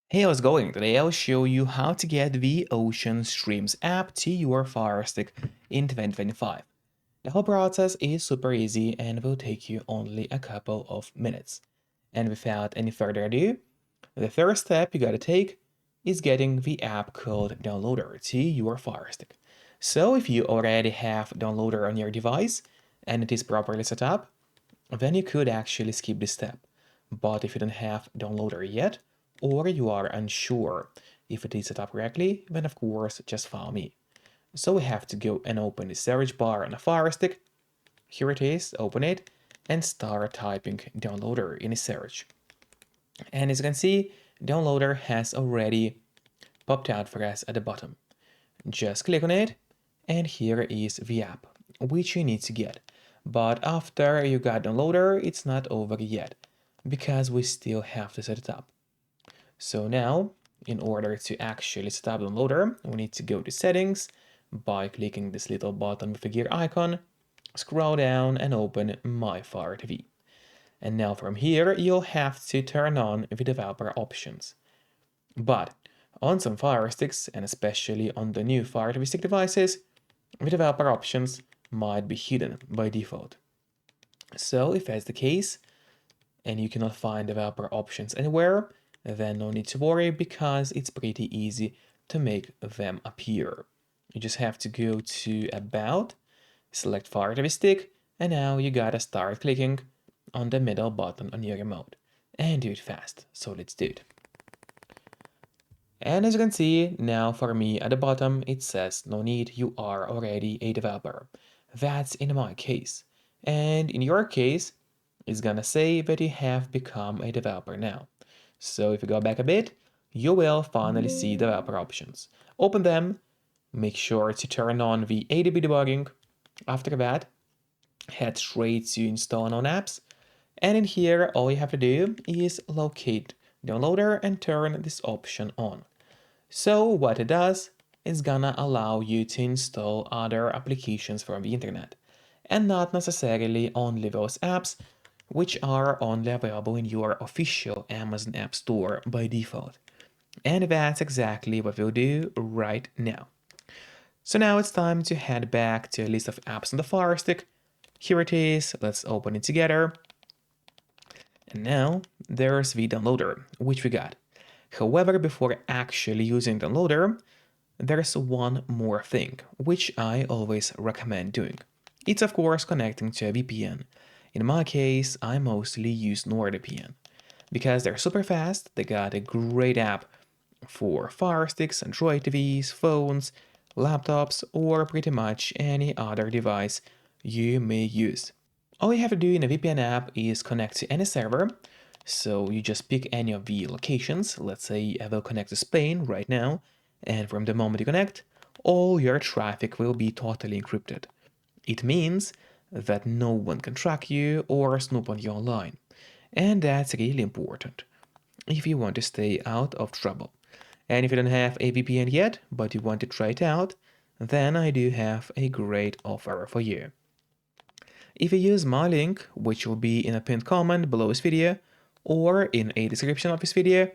Hey, how's it going? Today I'll show you how to get the Ocean Streamz app to your Firestick in 2025. The whole process is super easy and will take you only a couple of minutes. And without any further ado, the first step you gotta take is getting the app called Downloader to your Firestick. So if you already have Downloader on your device and it is properly set up, then you could actually skip this step. But if you don't have Downloader yet, or you are unsure if it is set up correctly, then of course just follow me. So we have to go and open the search bar on a Firestick. Here it is, open it, and start typing Downloader in a search. And as you can see, Downloader has already popped out for us at the bottom. Just click on it, and here is the app, which you need to get. But after you got Downloader, it's not over yet, because we still have to set it up. So now, in order to actually set up Downloader, we need to go to Settings by clicking this little button with the gear icon, scroll down and open My Fire TV. And now from here, you'll have to turn on the developer options. But on some Fire Sticks, and especially on the new Fire TV Stick devices, the developer options might be hidden by default. So if that's the case, and you cannot find developer options anywhere, then no need to worry because it's pretty easy to make them appear. You just have to go to About, select Fire TV Stick, and now you gotta start clicking on the middle button on your remote. And do it fast, so let's do it. And as you can see, now for me at the bottom it says no need, you are already a developer. That's in my case. And in your case, it's gonna say that you have become a developer now. So if you go back a bit, you will finally see developer options. Open them, make sure to turn on the ADB debugging. After that, head straight to install on apps. And in here, all you have to do is locate Downloader and turn this option on. So what it does is gonna allow you to install other applications from the internet, and not necessarily only those apps which are only available in your official Amazon App Store by default. And that's exactly what we'll do right now. So now it's time to head back to a list of apps on the Fire Stick. Here it is, let's open it together. And now there's the Downloader, which we got. However, before actually using Downloader, there's one more thing, which I always recommend doing. It's of course connecting to a VPN. In my case, I mostly use NordVPN because they're super fast. They got a great app for Fire Sticks, Android TVs, phones, laptops, or pretty much any other device you may use. All you have to do in a VPN app is connect to any server. So you just pick any of the locations. Let's say I will connect to Spain right now. And from the moment you connect, all your traffic will be totally encrypted. It means that no one can track you or snoop on you online. And that's really important if you want to stay out of trouble. And if you don't have a VPN yet, but you want to try it out, then I do have a great offer for you. If you use my link, which will be in a pinned comment below this video, or in a description of this video,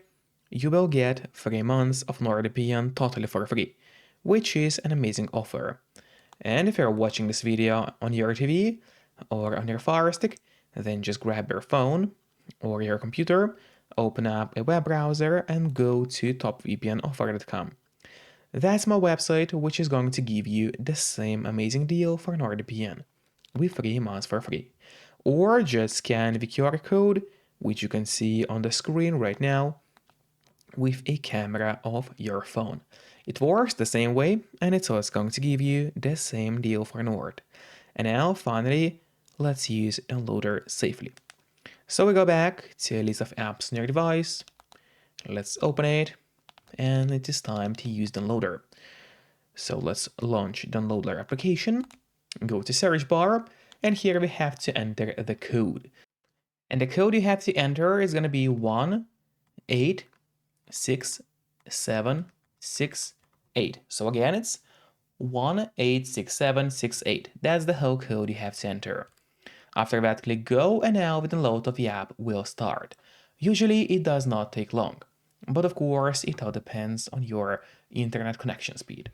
you will get 3 months of NordVPN totally for free, which is an amazing offer. And if you're watching this video on your TV or on your Fire Stick, then just grab your phone or your computer, open up a web browser and go to topvpnoffer.com. That's my website, which is going to give you the same amazing deal for NordVPN with 3 months for free. Or just scan the QR code, which you can see on the screen right now, with a camera of your phone. It works the same way, and it's also going to give you the same deal for Nord. And now, finally, let's use Downloader safely. So we go back to a list of apps on your device. Let's open it, and it is time to use Downloader. So let's launch Downloader application, go to search bar, and here we have to enter the code. And the code you have to enter is going to be 186768. So again, it's 186768. That's the whole code you have to enter. After that, click go, and now the download of the app will start. Usually it does not take long. but of course it all depends on your internet connection speed.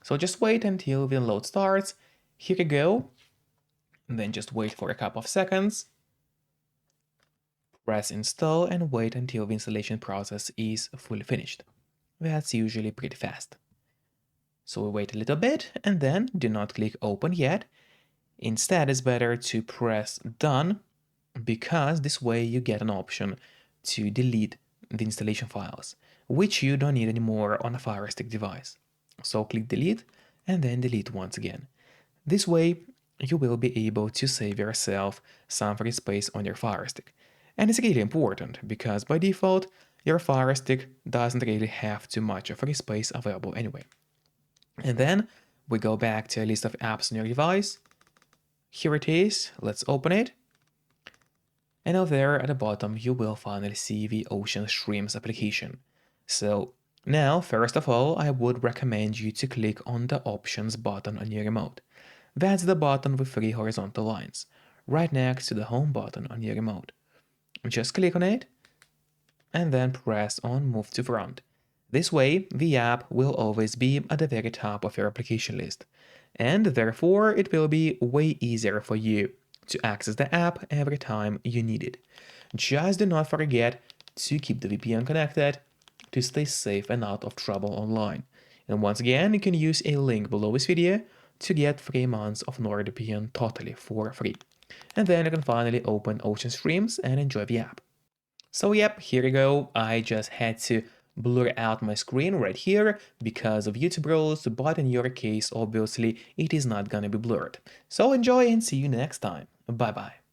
So just wait until the load starts. Here you go. And then just wait for a couple of seconds. Press install and wait until the installation process is fully finished. That's usually pretty fast. So we wait a little bit and then do not click open yet. Instead, it's better to press done, because this way you get an option to delete the installation files, which you don't need anymore on a Firestick device. So click delete and then delete once again. This way you will be able to save yourself some free space on your Firestick. And it's really important because by default your Firestick doesn't really have too much of free space available anyway. And then we go back to a list of apps on your device. Here it is, let's open it. And now there at the bottom you will finally see the Ocean Streamz application. So now, first of all, I would recommend you to click on the Options button on your remote. That's the button with 3 horizontal lines, right next to the Home button on your remote. Just click on it and then press on Move to Front. This way, the app will always be at the very top of your application list, and therefore it will be way easier for you to access the app every time you need it. Just do not forget to keep the VPN connected to stay safe and out of trouble online. And once again, you can use a link below this video to get 3 months of NordVPN totally for free. And then you can finally open Ocean Streamz and enjoy the app. So yep, here you go. I just had to blur out my screen right here because of YouTube rules, but in your case, obviously, it is not gonna be blurred. So enjoy and see you next time. Bye bye.